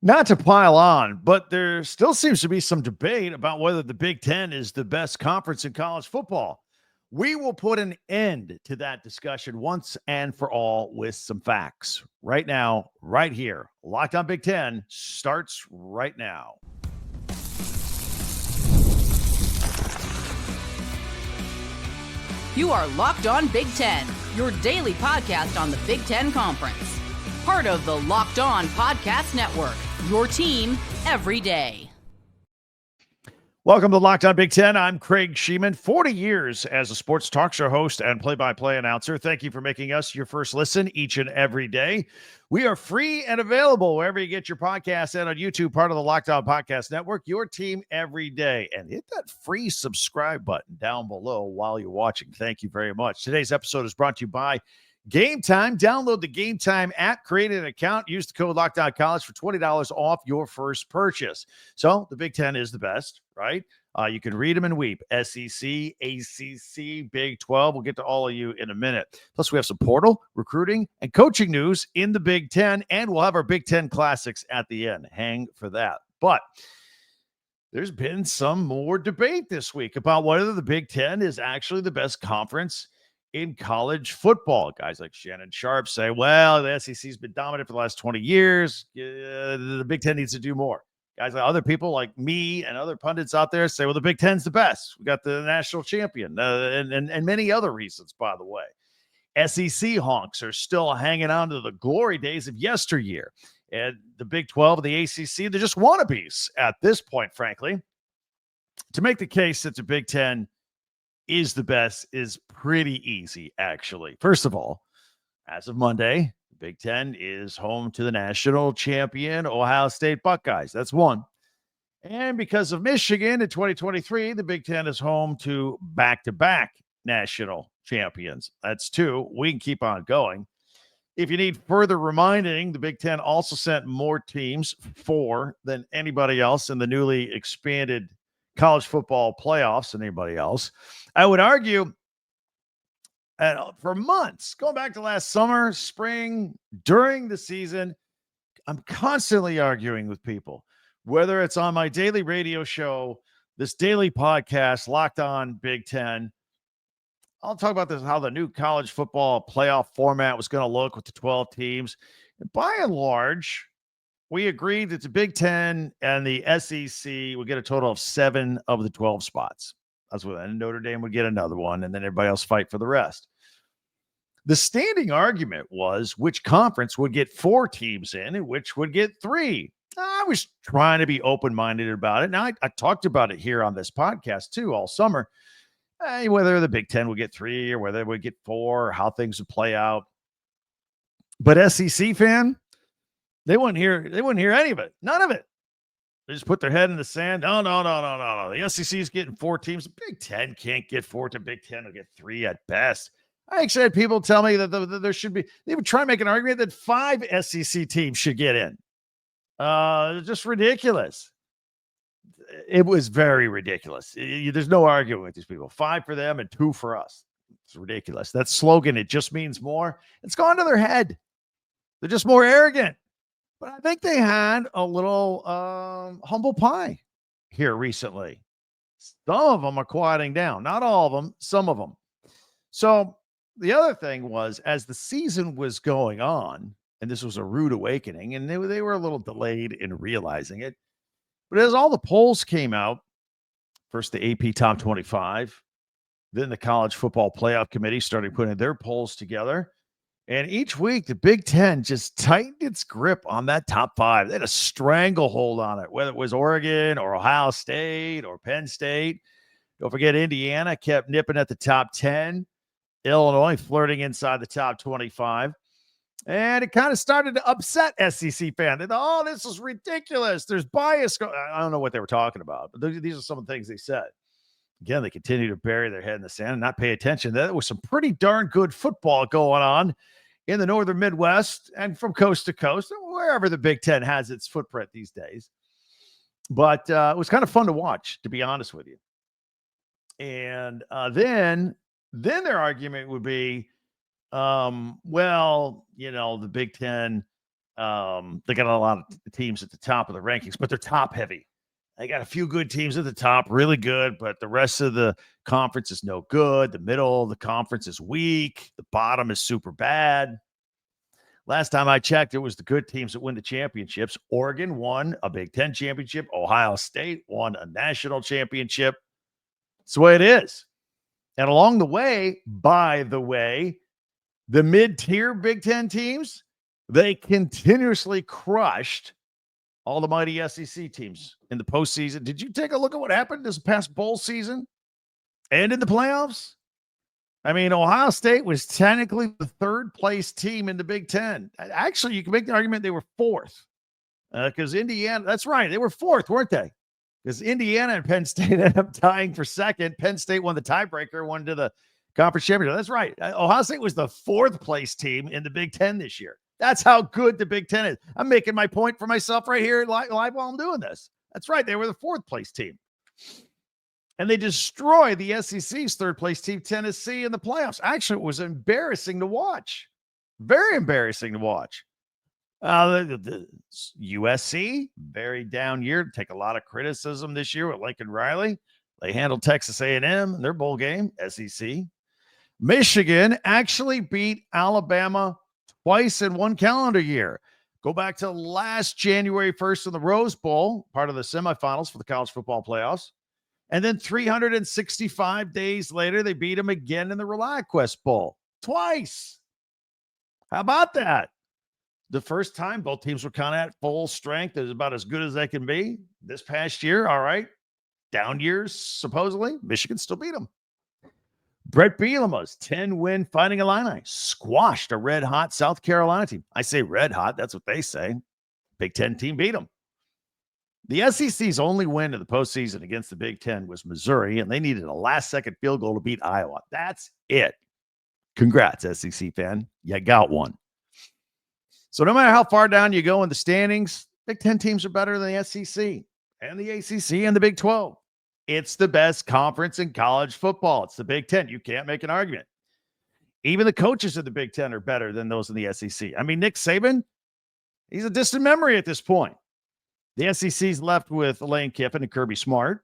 Not to pile on, but there still seems to be some debate about whether the Big Ten is the best conference in college football. We will put an end to that discussion once and for all with some facts. Right now, right here, Locked on Big Ten starts right now. You are Locked on Big Ten, your daily podcast on the Big Ten Conference. Part of the Locked On Podcast Network, your team every day. Welcome to Locked on Big Ten. I'm Craig Sheeman, 40 years as a sports talk show host and play-by-play announcer. Thank you for making us your first listen each and every day. We are free and available wherever you get your podcasts and on YouTube, part of the Locked On Podcast Network, your team every day. And hit that free subscribe button down below while you're watching. Thank you very much. Today's episode is brought to you by Gametime. Download the Gametime app, create an account, use the code LOCKEDONCollege for $20 off your first purchase. So the Big Ten is the best, right? You can read them and weep. SEC, ACC, Big 12. We'll get to all of you in a minute. Plus, we have some portal, recruiting, and coaching news in the Big Ten, and we'll have our Big Ten classics at the end. Hang for that. But there's been some more debate this week about whether the Big Ten is actually the best conference in college football. Guys like Shannon Sharp say, well, the SEC's been dominant for the last 20 years. The Big Ten needs to do more. Guys like other people like me and other pundits out there say, well, the Big Ten's the best. We got the national champion and many other reasons, by the way. SEC honks are still hanging on to the glory days of yesteryear. And the Big 12 and the ACC, they're just wannabes at this point, frankly. To make the case that the Big Ten is the best is pretty easy, actually. First of all, as of Monday, the Big Ten is home to the national champion Ohio State Buckeyes. That's one. And because of Michigan in 2023, the Big Ten is home to back-to-back national champions. That's two. We can keep on going. If you need further reminding, the Big Ten also sent more teams, 4, than anybody else in the newly expanded college football playoffs than anybody else. I would argue for months, going back to last summer, spring, during the season, I'm constantly arguing with people, whether it's on my daily radio show, this daily podcast, Locked on Big Ten. I'll talk about this, how the new college football playoff format was going to look with the 12 teams. And by and large, we agreed that the Big Ten and the SEC would get a total of 7 of the 12 spots. That's what, and Notre Dame would get another one, and then everybody else fight for the rest. The standing argument was which conference would get 4 teams in and which would get 3. I was trying to be open-minded about it. Now, I talked about it here on this podcast, too, all summer, whether the Big Ten would get 3 or whether they would get 4 or how things would play out. But SEC fan, they wouldn't hear any of it. None of it. They just put their head in the sand. No. The SEC is getting 4 teams. The Big Ten can't get 4. The Big Ten will get 3 at best. I actually had people tell me that there should be, they would try and make an argument that 5 SEC teams should get in. Just ridiculous. It was very ridiculous. There's no arguing with these people. 5 for them and 2 for us. It's ridiculous. That slogan, it just means more. It's gone to their head. They're just more arrogant. But I think they had a little humble pie here recently. Some of them are quieting down. Not all of them, some of them. So the other thing was, as the season was going on, and this was a rude awakening, and they were a little delayed in realizing it. But as all the polls came out, first the AP Top 25, then the College Football Playoff Committee started putting their polls together. And each week, the Big Ten just tightened its grip on that top 5. They had a stranglehold on it, whether it was Oregon or Ohio State or Penn State. Don't forget, Indiana kept nipping at the top 10. Illinois flirting inside the top 25. And it kind of started to upset SEC fans. They thought, this is ridiculous. There's bias. I don't know what they were talking about, but these are some of the things they said. Again, they continue to bury their head in the sand and not pay attention. There was some pretty darn good football going on in the northern Midwest and from coast to coast, wherever the Big Ten has its footprint these days. But it was kind of fun to watch, to be honest with you. And then their argument would be, well, the Big Ten They got a lot of teams at the top of the rankings, but they're top heavy. They got a few good teams at the top, really good, but the rest of the conference is no good. The middle of the conference is weak. The bottom is super bad. Last time I checked, it was the good teams that win the championships. Oregon won a Big Ten championship. Ohio State won a national championship. It's the way it is. And along the way, by the way, the mid-tier Big Ten teams, they continuously crushed all the mighty SEC teams in the postseason. Did you take a look at what happened this past bowl season and in the playoffs? I mean, Ohio State was technically the third-place team in the Big Ten. Actually, you can make the argument they were fourth because Indiana – that's right. They were fourth, weren't they? Because Indiana and Penn State ended up tying for second. Penn State won the tiebreaker, won to the conference championship. That's right. Ohio State was the fourth-place team in the Big Ten this year. That's how good the Big Ten is. I'm making my point for myself right here live while I'm doing this. That's right. They were the fourth-place team. And they destroyed the SEC's third-place team, Tennessee, in the playoffs. Actually, it was embarrassing to watch. Very embarrassing to watch. The USC, very down year. Take a lot of criticism this year with Lincoln Riley. They handled Texas A&M in their bowl game, SEC. Michigan actually beat Alabama twice in one calendar year. Go back to last January 1st in the Rose Bowl, part of the semifinals for the college football playoffs. And then 365 days later, they beat them again in the ReliaQuest Bowl. Twice. How about that? The first time, both teams were kind of at full strength. It was about as good as they can be. This past year, all right. Down years, supposedly. Michigan still beat them. Brett Bielema's 10-win Fighting Illini squashed a red-hot South Carolina team. I say red-hot. That's what they say. Big Ten team beat them. The SEC's only win in the postseason against the Big Ten was Missouri, and they needed a last-second field goal to beat Iowa. That's it. Congrats, SEC fan. You got one. So no matter how far down you go in the standings, Big Ten teams are better than the SEC and the ACC and the Big 12. It's the best conference in college football. It's the Big Ten. You can't make an argument. Even the coaches of the Big Ten are better than those in the SEC. I mean, Nick Saban, he's a distant memory at this point. The SEC's left with Lane Kiffin and Kirby Smart.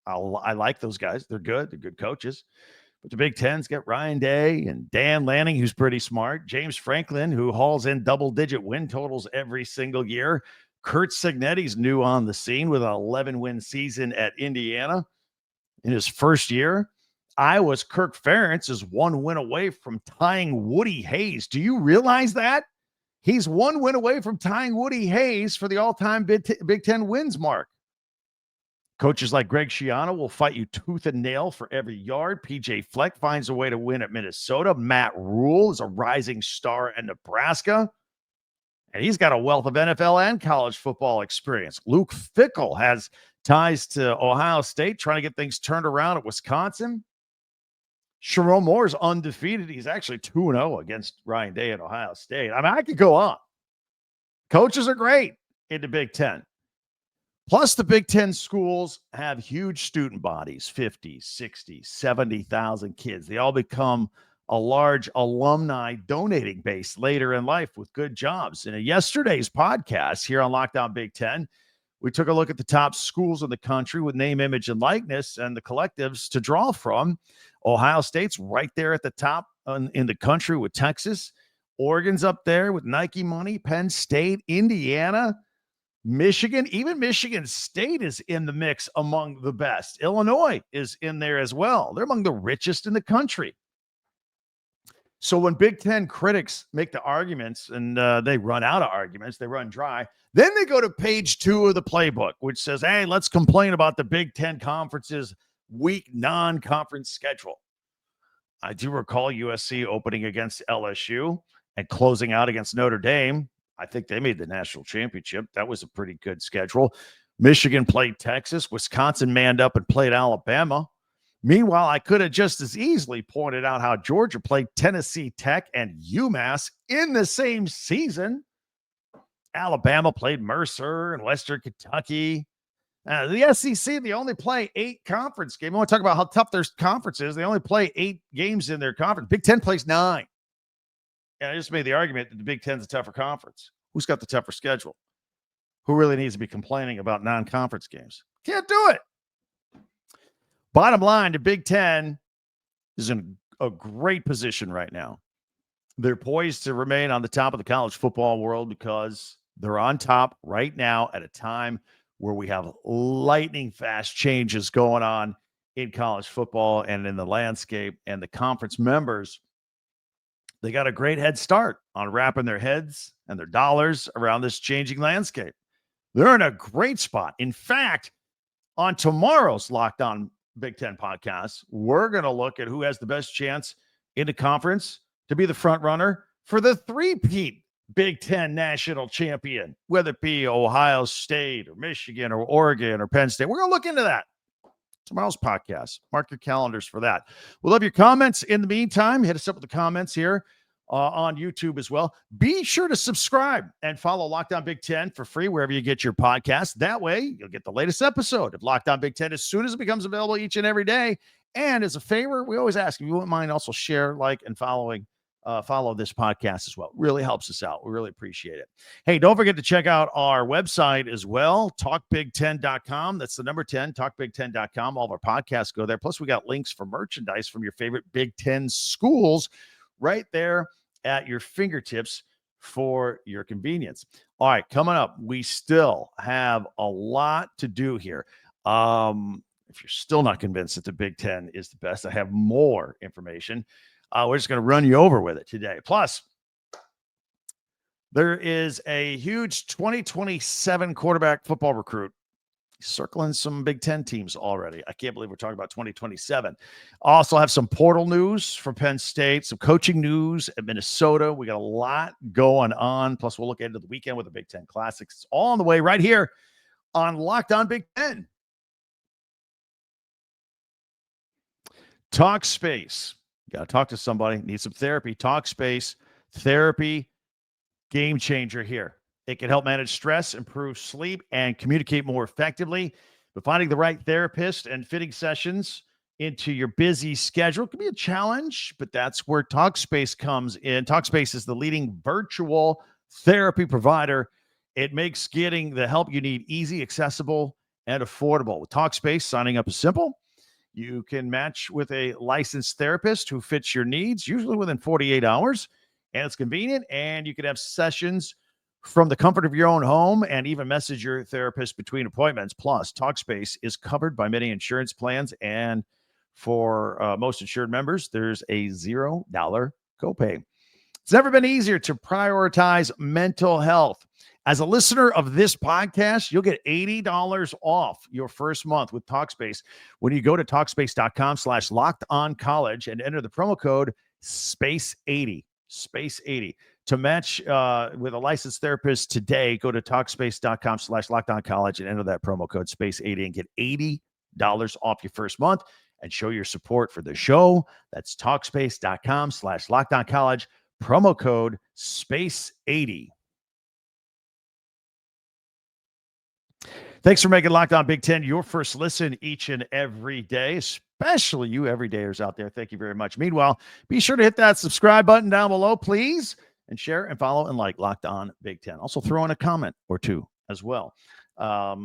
I like those guys. They're good. They're good coaches. But the Big Ten's got Ryan Day and Dan Lanning, who's pretty smart. James Franklin, who hauls in double-digit win totals every single year. Curt Cignetti's new on the scene with an 11-win season at Indiana in his first year. Iowa's Kirk Ferentz is one win away from tying Woody Hayes. Do you realize that? He's one win away from tying Woody Hayes for the all-time Big Ten wins mark. Coaches like Greg Schiano will fight you tooth and nail for every yard. PJ Fleck finds a way to win at Minnesota. Matt Rule is a rising star at Nebraska. And he's got a wealth of NFL and college football experience. Luke Fickell has ties to Ohio State, trying to get things turned around at Wisconsin. Sherrone Moore is undefeated. He's actually 2-0 against Ryan Day at Ohio State. I mean, I could go on. Coaches are great in the Big Ten. Plus, the Big Ten schools have huge student bodies, 50, 60, 70,000 kids. They all become a large alumni donating base later in life with good jobs. In yesterday's podcast here on Lockdown Big Ten, we took a look at the top schools in the country with name, image, and likeness and the collectives to draw from. Ohio State's right there at the top in the country with Texas. Oregon's up there with Nike money. Penn State, Indiana, Michigan, even Michigan State is in the mix among the best. Illinois is in there as well. They're among the richest in the country. So when Big Ten critics make the arguments and they run out of arguments, they run dry, then they go to page 2 of the playbook, which says, hey, let's complain about the Big Ten Conference's weak non-conference schedule. I do recall USC opening against LSU and closing out against Notre Dame. I think they made the national championship. That was a pretty good schedule. Michigan played Texas. Wisconsin manned up and played Alabama. Meanwhile, I could have just as easily pointed out how Georgia played Tennessee Tech and UMass in the same season. Alabama played Mercer and Western Kentucky. The SEC, they only play 8 conference games. I want to talk about how tough their conference is. They only play 8 games in their conference. Big Ten plays 9. And I just made the argument that the Big Ten's a tougher conference. Who's got the tougher schedule? Who really needs to be complaining about non-conference games? Can't do it. Bottom line, the Big Ten is in a great position right now. They're poised to remain on the top of the college football world because they're on top right now at a time where we have lightning fast changes going on in college football and in the landscape. And the conference members, they got a great head start on wrapping their heads and their dollars around this changing landscape. They're in a great spot. In fact, on tomorrow's Locked On Big Ten podcast, we're going to look at who has the best chance in the conference to be the front runner for the three-peat Big Ten national champion, whether it be Ohio State or Michigan or Oregon or Penn State. We're going to look into that. Tomorrow's podcast. Mark your calendars for that. We'll love your comments. In the meantime, hit us up with the comments here on YouTube as well. Be sure to subscribe and follow Locked On Big Ten for free wherever you get your podcast. That way, you'll get the latest episode of Locked On Big Ten as soon as it becomes available each and every day. And as a favor, we always ask if you wouldn't mind also share, like, and follow this podcast as well. Really helps us out. We really appreciate it. Hey, don't forget to check out our website as well, talkbig10.com. That's the number 10, talkbig10.com. All of our podcasts go there. Plus, we got links for merchandise from your favorite Big Ten schools right there at your fingertips for your convenience. All right, coming up, we still have a lot to do here. If you're still not convinced that the Big Ten is the best, I have more information. We're just going to run you over with it today. Plus, there is a huge 2027 quarterback football recruit circling some Big Ten teams already. I can't believe we're talking about 2027. Also have some portal news from Penn State, some coaching news at Minnesota. We got a lot going on. Plus, we'll look into the weekend with the Big Ten Classics. It's all on the way right here on Locked On Big Ten. Talkspace. Got to talk to somebody. Need some therapy. Talkspace. Therapy. Game changer here. It can help manage stress, improve sleep, and communicate more effectively. But finding the right therapist and fitting sessions into your busy schedule can be a challenge, but that's where Talkspace comes in. Talkspace is the leading virtual therapy provider. It makes getting the help you need easy, accessible, and affordable. With Talkspace, signing up is simple. You can match with a licensed therapist who fits your needs, usually within 48 hours, and it's convenient, and you can have sessions from the comfort of your own home and even message your therapist between appointments. Plus, Talkspace is covered by many insurance plans, and for most insured members, there's a $0 copay. It's never been easier to prioritize mental health. As a listener of this podcast, you'll get $80 off your first month with Talkspace when you go to Talkspace.com/lockedoncollege and enter the promo code SPACE80. SPACE80. To match with a licensed therapist today, go to Talkspace.com/lockedoncollege and enter that promo code SPACE80 and get $80 off your first month and show your support for the show. That's Talkspace.com/lockedoncollege, promo code SPACE80. Thanks for making Locked On Big Ten your first listen each and every day, especially you everydayers out there. Thank you very much. Meanwhile, be sure to hit that subscribe button down below, please, and share and follow and like Locked On Big Ten. Also throw in a comment or two as well.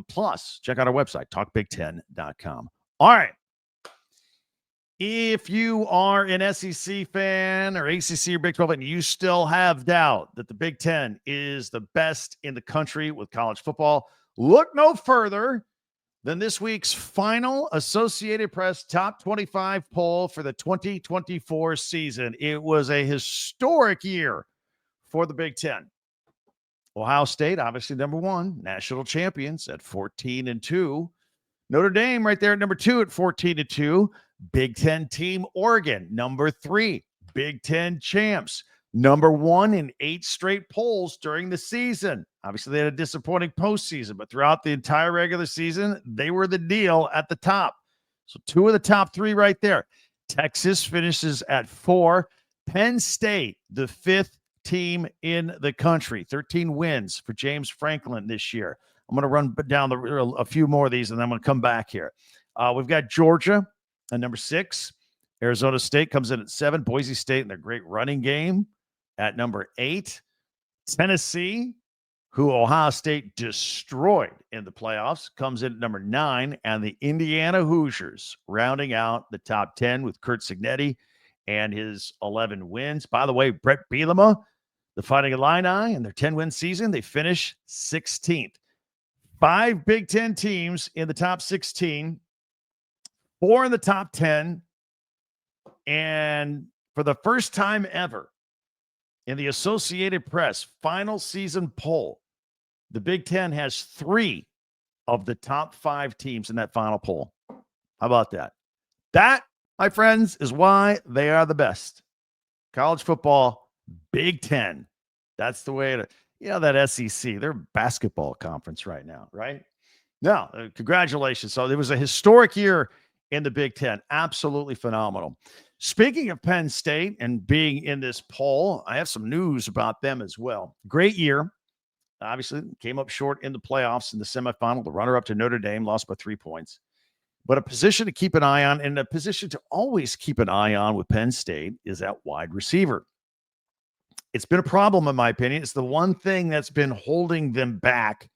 Plus, check out our website, talkbig10.com. All right. If you are an SEC fan or ACC or Big 12 and you still have doubt that the Big Ten is the best in the country with college football, look no further than this week's final Associated Press Top 25 poll for the 2024 season. It was a historic year for the Big Ten. Ohio State, obviously number one, national champions at 14-2. Notre Dame right there at number 2 at 14-2. Big Ten team Oregon, number 3. Big Ten champs, number 1 in 8 straight polls during the season. Obviously, they had a disappointing postseason, but throughout the entire regular season, they were the deal at the top. So 2 of the top 3 right there. Texas finishes at 4. Penn State, the 5th team in the country. 13 wins for James Franklin this year. I'm going to run down a few more of these, and then I'm going to come back here. We've got Georgia at number 6. Arizona State comes in at 7. Boise State and their great running game at number 8. Tennessee who Ohio State destroyed in the playoffs, comes in at number 9, and the Indiana Hoosiers rounding out the top 10 with Curt Cignetti and his 11 wins. By the way, Brett Bielema, the Fighting Illini, in their 10-win season, they finish 16th. 5 Big Ten teams in the top 16, 4 in the top 10, and for the first time ever in the Associated Press final season poll, the Big Ten has 3 of the top 5 teams in that final poll. How about that? That, my friends, is why they are the best. College football, Big Ten. That's the way to, that SEC, they're a basketball conference right now, right? No, congratulations. So it was a historic year in the Big Ten. Absolutely phenomenal. Speaking of Penn State and being in this poll, I have some news about them as well. Great year. Obviously, came up short in the playoffs in the semifinal. The runner-up to Notre Dame lost by 3 points. But a position to keep an eye on, and a position to always keep an eye on with Penn State, is at wide receiver. It's been a problem, in my opinion. It's the one thing that's been holding them back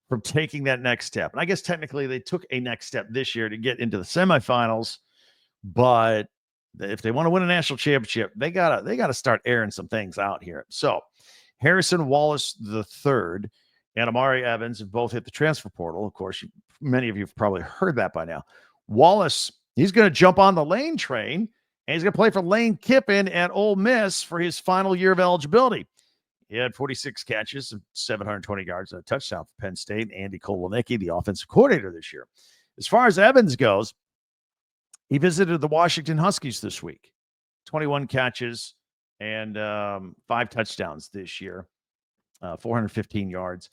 from taking that next step. And I guess technically they took a next step this year to get into the semifinals, but if they want to win a national championship, they gotta start airing some things out here. So Harrison Wallace III and Amari Evans have both hit the transfer portal. Of course, many of you have probably heard that by now. Wallace, he's going to jump on the Lane train, and he's going to play for Lane Kiffin at Ole Miss for his final year of eligibility. He had 46 catches and 720 yards and a touchdown for Penn State. Andy Kotelnicki, the offensive coordinator this year. As far as Evans goes, he visited the Washington Huskies this week. 21 catches and 5 touchdowns this year, 415 yards.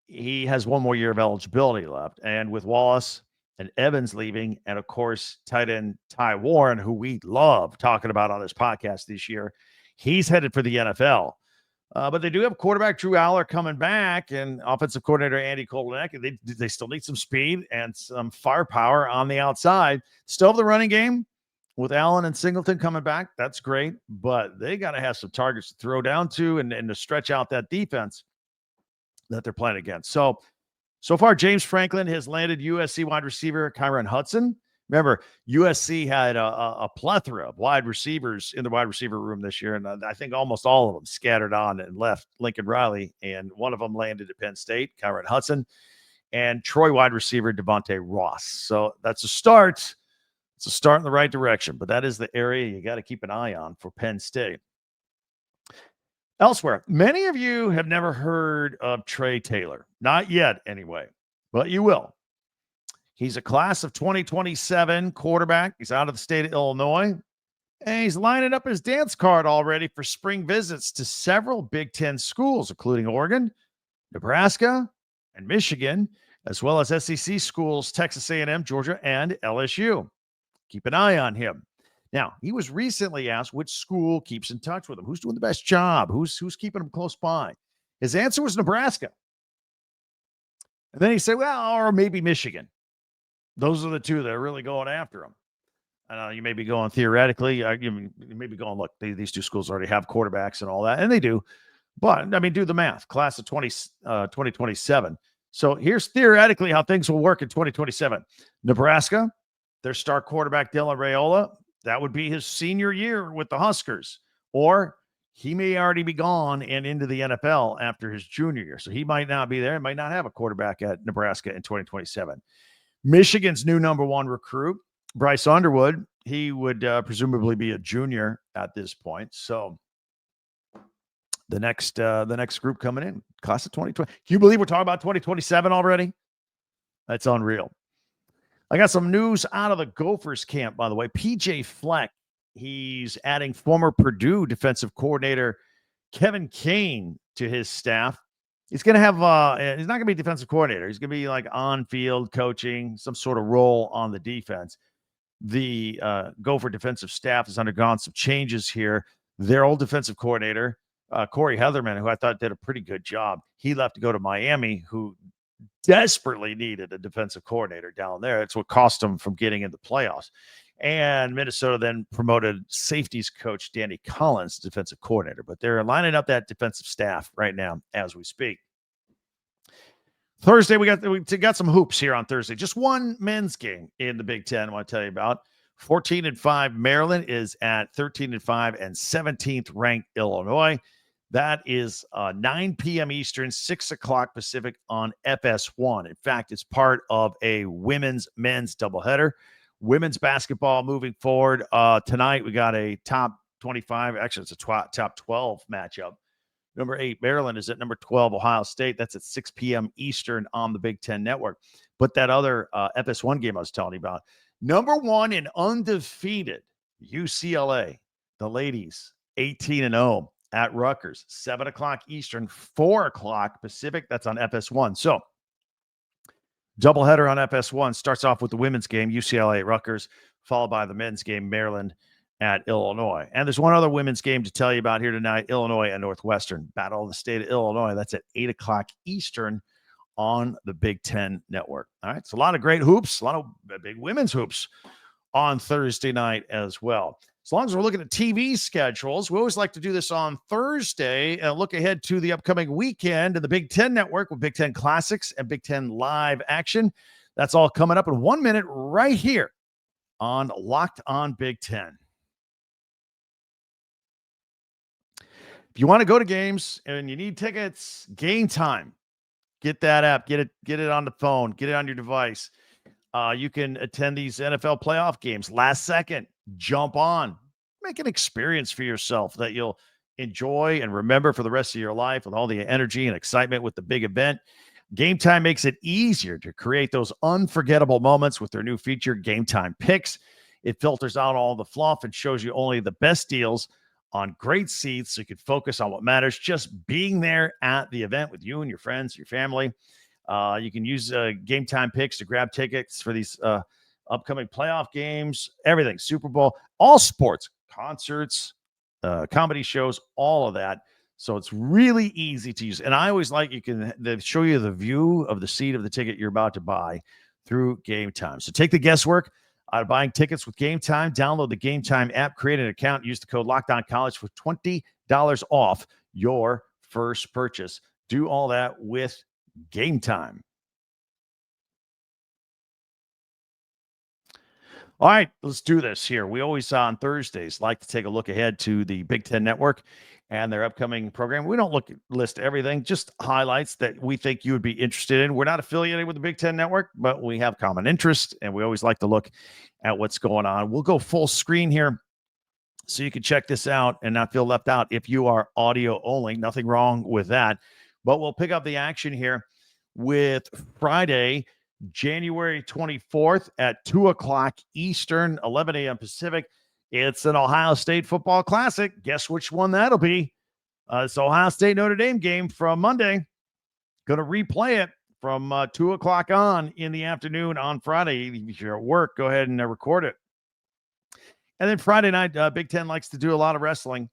He has one more year of eligibility left. And with Wallace and Evans leaving, and of course, tight end Ty Warren, who we love talking about on this podcast this year, he's headed for the NFL. But they do have quarterback Drew Aller coming back, and offensive coordinator Andy Kotelnicki. They still need some speed and some firepower on the outside. Still have the running game with Allen and Singleton coming back. That's great, but they got to have some targets to throw down to and to stretch out that defense that they're playing against. So far, James Franklin has landed USC wide receiver Kyron Hudson. Remember, USC had a plethora of wide receivers in the wide receiver room this year, and I think almost all of them scattered on and left Lincoln Riley, and one of them landed at Penn State, Kyron Hudson, and Troy wide receiver Devonte Ross. So that's a start. It's a start in the right direction, but that is the area you got to keep an eye on for Penn State. Elsewhere, many of you have never heard of Trey Taylor. Not yet, anyway, but you will. He's a class of 2027 quarterback. He's out of the state of Illinois, and he's lining up his dance card already for spring visits to several Big Ten schools, including Oregon, Nebraska, and Michigan, as well as SEC schools, Texas A&M, Georgia, and LSU. Keep an eye on him. Now, he was recently asked which school keeps in touch with him, who's doing the best job, who's keeping him close by. His answer was Nebraska. And then he said, well, or maybe Michigan. Those are the two that are really going after him. I know you may be going theoretically. You may be going, look, these two schools already have quarterbacks and all that, and they do. But, I mean, do the math. Class of 2027. So here's theoretically how things will work in 2027. Nebraska, their star quarterback, Dylan Raiola, that would be his senior year with the Huskers. Or he may already be gone and into the NFL after his junior year. So he might not be there. He might not have a quarterback at Nebraska in 2027. Michigan's new number 1 recruit, Bryce Underwood, he would presumably be a junior at this point. So the next group coming in, class of 2020. Can you believe we're talking about 2027 already? That's unreal. I got some news out of the Gophers camp, by the way. PJ Fleck, he's adding former Purdue defensive coordinator Kevin Kane to his staff. He's going to have, he's not going to be defensive coordinator. He's going to be like on-field coaching, some sort of role on the defense. The Gopher defensive staff has undergone some changes here. Their old defensive coordinator, Corey Heatherman, who I thought did a pretty good job, he left to go to Miami, who desperately needed a defensive coordinator down there. That's what cost them from getting in the playoffs. And Minnesota then promoted safeties coach Danny Collins, defensive coordinator. But they're lining up that defensive staff right now as we speak. Thursday, we got some hoops here on Thursday. Just one men's game in the Big Ten I want to tell you about. 14-5 Maryland is at 13-5 and 17th ranked Illinois. That is 9 p.m. Eastern, 6 o'clock Pacific on FS1. In fact, it's part of a women's-men's doubleheader. Women's basketball moving forward. Tonight, we got a top 25. Actually, it's a top 12 matchup. Number 8, Maryland is at number 12, Ohio State. That's at 6 p.m. Eastern on the Big Ten Network. But that other FS1 game I was telling you about, number 1 and undefeated UCLA, the ladies, 18-0 at Rutgers, 7 o'clock Eastern, 4 o'clock Pacific. That's on FS1. So, doubleheader on FS1 starts off with the women's game, UCLA at Rutgers, followed by the men's game, Maryland at Illinois. And there's one other women's game to tell you about here tonight, Illinois and Northwestern. Battle of the state of Illinois. That's at 8 o'clock Eastern on the Big Ten Network. All right, so a lot of great hoops, a lot of big women's hoops on Thursday night as well. As long as we're looking at TV schedules, we always like to do this on Thursday and look ahead to the upcoming weekend in the Big Ten Network with Big Ten Classics and Big Ten Live action. That's all coming up in 1 minute right here on Locked On Big Ten. If you want to go to games and you need tickets, Gametime. Get that app. Get it on the phone. Get it on your device. You can attend these NFL playoff games last second. Jump on. Make an experience for yourself that you'll enjoy and remember for the rest of your life with all the energy and excitement with the big event. Gametime makes it easier to create those unforgettable moments with their new feature, Gametime Picks. It filters out all the fluff and shows you only the best deals on great seats so you can focus on what matters, just being there at the event with you and your friends, your family. You can use Gametime Picks to grab tickets for these upcoming playoff games, everything, Super Bowl, all sports, concerts, comedy shows, all of that. So it's really easy to use. And I always like they show you the view of the seat of the ticket you're about to buy through Gametime. So take the guesswork out of buying tickets with Gametime. Download the Gametime app, create an account, use the code LOCKEDONCollege for $20 off your first purchase. Do all that with Gametime. All right, let's do this here. We always on Thursdays like to take a look ahead to the Big Ten Network and their upcoming program. We don't list everything, just highlights that we think you would be interested in. We're not affiliated with the Big Ten Network, but we have common interest, and we always like to look at what's going on. We'll go full screen here so you can check this out and not feel left out if you are audio only. Nothing wrong with that. But we'll pick up the action here with Friday, January 24th at 2 o'clock Eastern, 11 a.m. Pacific. It's an Ohio State football classic. Guess which one that'll be? It's the Ohio State Notre Dame game from Monday. Going to replay it from 2 o'clock on in the afternoon on Friday. If you're at work, go ahead and record it. And then Friday night, Big Ten likes to do a lot of wrestling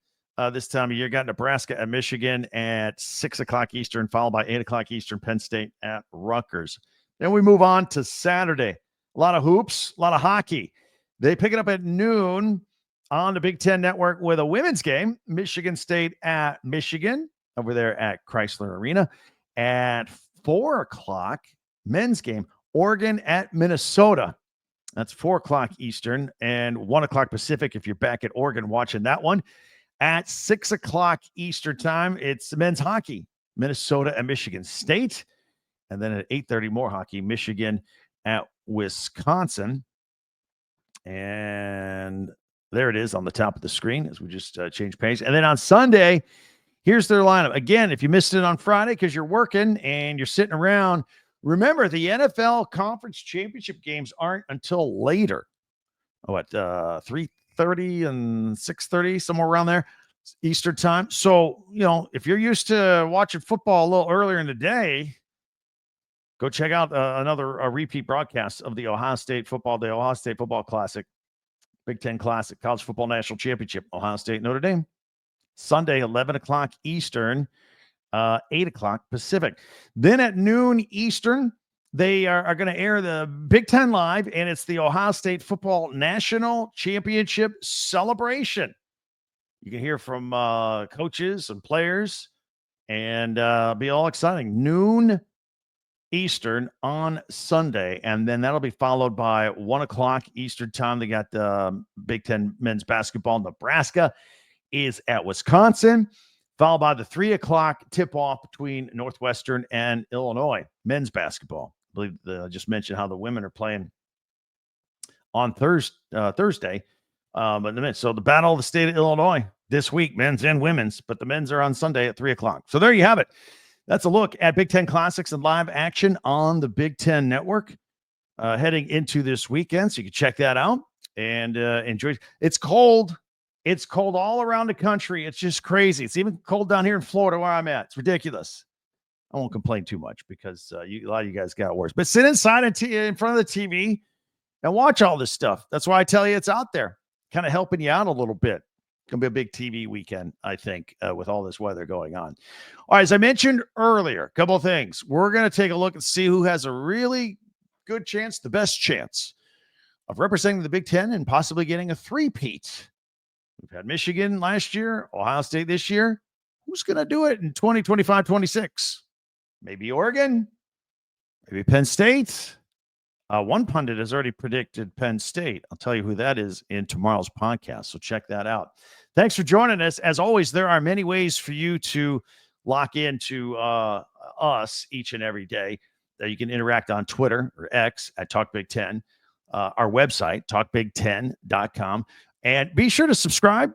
this time of year. Got Nebraska and Michigan at 6 o'clock Eastern, followed by 8 o'clock Eastern, Penn State at Rutgers. Then we move on to Saturday. A lot of hoops, a lot of hockey. They pick it up at noon on the Big Ten Network with a women's game. Michigan State at Michigan over there at Chrysler Arena. At 4 o'clock, men's game, Oregon at Minnesota. That's 4 o'clock Eastern and 1 o'clock Pacific if you're back at Oregon watching that one. At 6 o'clock Eastern time, it's men's hockey, Minnesota and Michigan State. And then at 8:30, more hockey, Michigan at Wisconsin. And there it is on the top of the screen as we just changed page. And then on Sunday, here's their lineup. Again, if you missed it on Friday because you're working and you're sitting around, remember the NFL Conference Championship games aren't until later. At 3:30 and 6:30, somewhere around there, Eastern time. So, if you're used to watching football a little earlier in the day, go check out another repeat broadcast of the Ohio State Football Classic, Big Ten Classic, College Football National Championship, Ohio State, Notre Dame. Sunday, 11 o'clock Eastern, 8 o'clock Pacific. Then at noon Eastern, they are going to air the Big Ten Live, and it's the Ohio State Football National Championship celebration. You can hear from coaches and players and be all exciting. Noon Eastern on Sunday, and then that'll be followed by 1 o'clock Eastern time. They got Big Ten men's basketball. Nebraska is at Wisconsin, followed by the 3 o'clock tip-off between Northwestern and Illinois men's basketball. I believe I just mentioned how the women are playing on Thursday. So the Battle of the State of Illinois this week, men's and women's, but the men's are on Sunday at 3 o'clock. So there you have it. That's a look at Big Ten Classics and live action on the Big Ten Network heading into this weekend. So you can check that out and enjoy. It's cold. It's cold all around the country. It's just crazy. It's even cold down here in Florida where I'm at. It's ridiculous. I won't complain too much because a lot of you guys got worse. But sit inside in front of the TV and watch all this stuff. That's why I tell you it's out there, kind of helping you out a little bit. Going to be a big TV weekend, I think, with all this weather going on. All right, as I mentioned earlier, a couple of things. We're going to take a look and see who has a really good chance, the best chance of representing the Big Ten and possibly getting a three-peat. We've had Michigan last year, Ohio State this year. Who's going to do it in 2025, 26? Maybe Oregon, maybe Penn State. One pundit has already predicted Penn State. I'll tell you who that is in tomorrow's podcast, so check that out. Thanks for joining us. As always, there are many ways for you to lock into us each and every day. You can interact on Twitter or X at Talk Big Ten, our website, talkbig10.com. And be sure to subscribe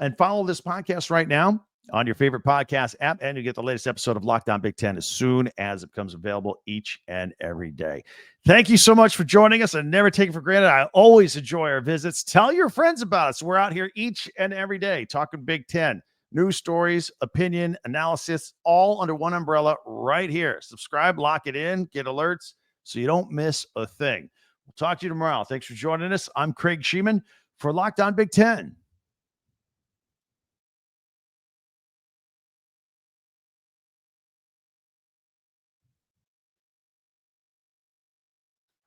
and follow this podcast right now on your favorite podcast app, and you get the latest episode of Locked On Big Ten as soon as it becomes available each and every day. Thank you so much for joining us. I never take it for granted. I always enjoy our visits. Tell your friends about us. We're out here each and every day talking Big Ten. News stories, opinion, analysis, all under one umbrella right here. Subscribe, lock it in, get alerts so you don't miss a thing. We'll talk to you tomorrow. Thanks for joining us. I'm Craig Sheeman for Locked On Big Ten.